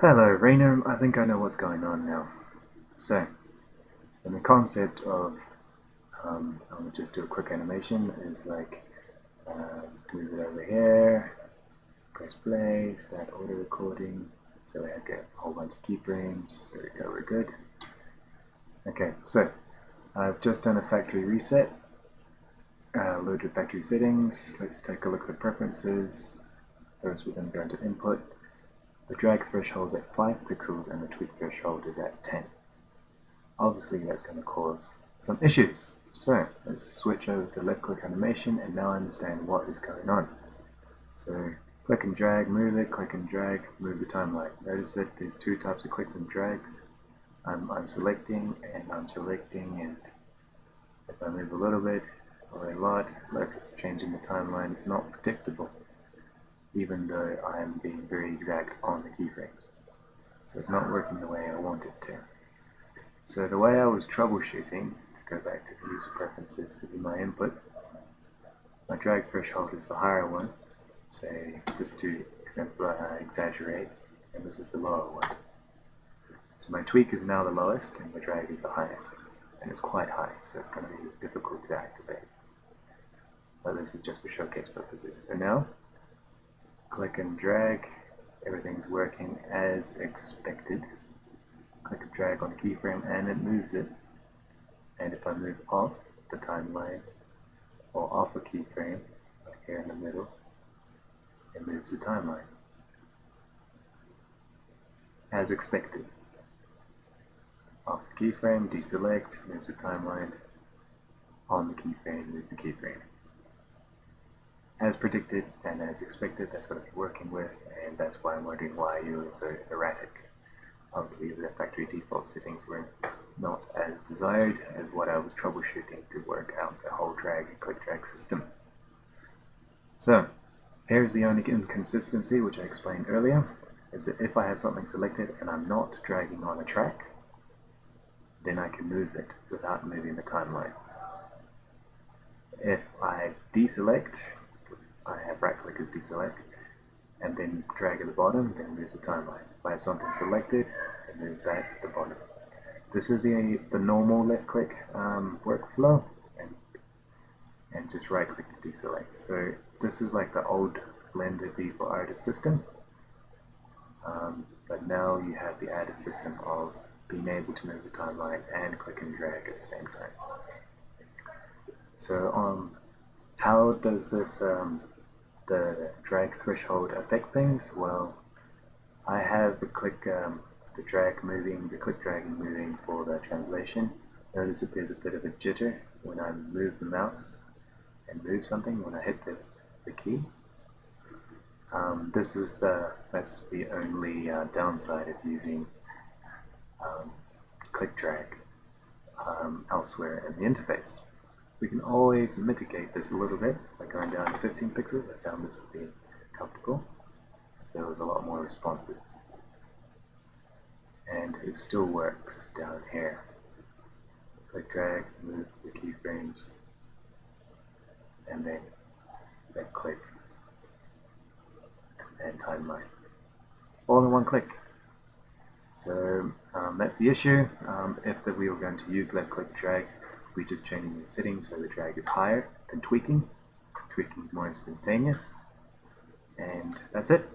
Hello, Rainer. I think I know what's going on now. So, in the concept of, I'm going to just do a quick animation, is like, move it over here, press play, start auto recording, so I get a whole bunch of keyframes, there we go, we're good. Okay, so, I've just done a factory reset, loaded factory settings. Let's take a look at the preferences. First we're going to go into input. The drag threshold is at 5 pixels and the tweak threshold is at 10. Obviously that's going to cause some issues. So let's switch over to left click animation and now I understand what is going on. So click and drag, move it, click and drag, move the timeline. Notice that there's two types of clicks and drags. I'm selecting and if I move a little bit or a lot, look, it's changing the timeline. It's not predictable, even though I am being very exact on the keyframes. So it's not working the way I want it to. So the way I was troubleshooting, to go back to the user preferences, is in my input. My drag threshold is the higher one, say just to exaggerate, and this is the lower one. So my tweak is now the lowest and my drag is the highest, and it's quite high, so it's going to be difficult to activate. But this is just for showcase purposes. So now, click and drag, everything's working as expected. Click and drag on a keyframe and it moves it. And if I move off the timeline or off a keyframe, like here in the middle, it moves the timeline. As expected. Off the keyframe, deselect, moves the timeline. On the keyframe, moves the keyframe. As predicted and as expected, that's what I've been working with, and that's why I'm wondering why you are so erratic. Obviously the factory default settings were not as desired as what I was troubleshooting to work out the whole drag and click drag system. So here's the only inconsistency which I explained earlier, is that if I have something selected and I'm not dragging on a track, then I can move it without moving the timeline. If I deselect, I have right click as deselect, and then drag at the bottom, then it moves the timeline. If I have something selected, it moves that at the bottom. This is the normal left click workflow, and just right click to deselect. So this is like the old blended Bforartists system, but now you have the added system of being able to move the timeline and click and drag at the same time. So how does this the drag threshold affect things? Well, I have the click dragging moving for the translation. Notice that there's a bit of a jitter when I move the mouse and move something when I hit the key. That's the only downside of using click drag elsewhere in the interface. We can always mitigate this a little bit by going down to 15 pixels. I found this to be comfortable. It was a lot more responsive. And it still works down here. Click drag, move the keyframes, and then click and timeline. All in one click. So that's the issue. If we were going to use left click drag, we're just changing the settings so the drag is higher than tweaking. Tweaking is more instantaneous. And that's it.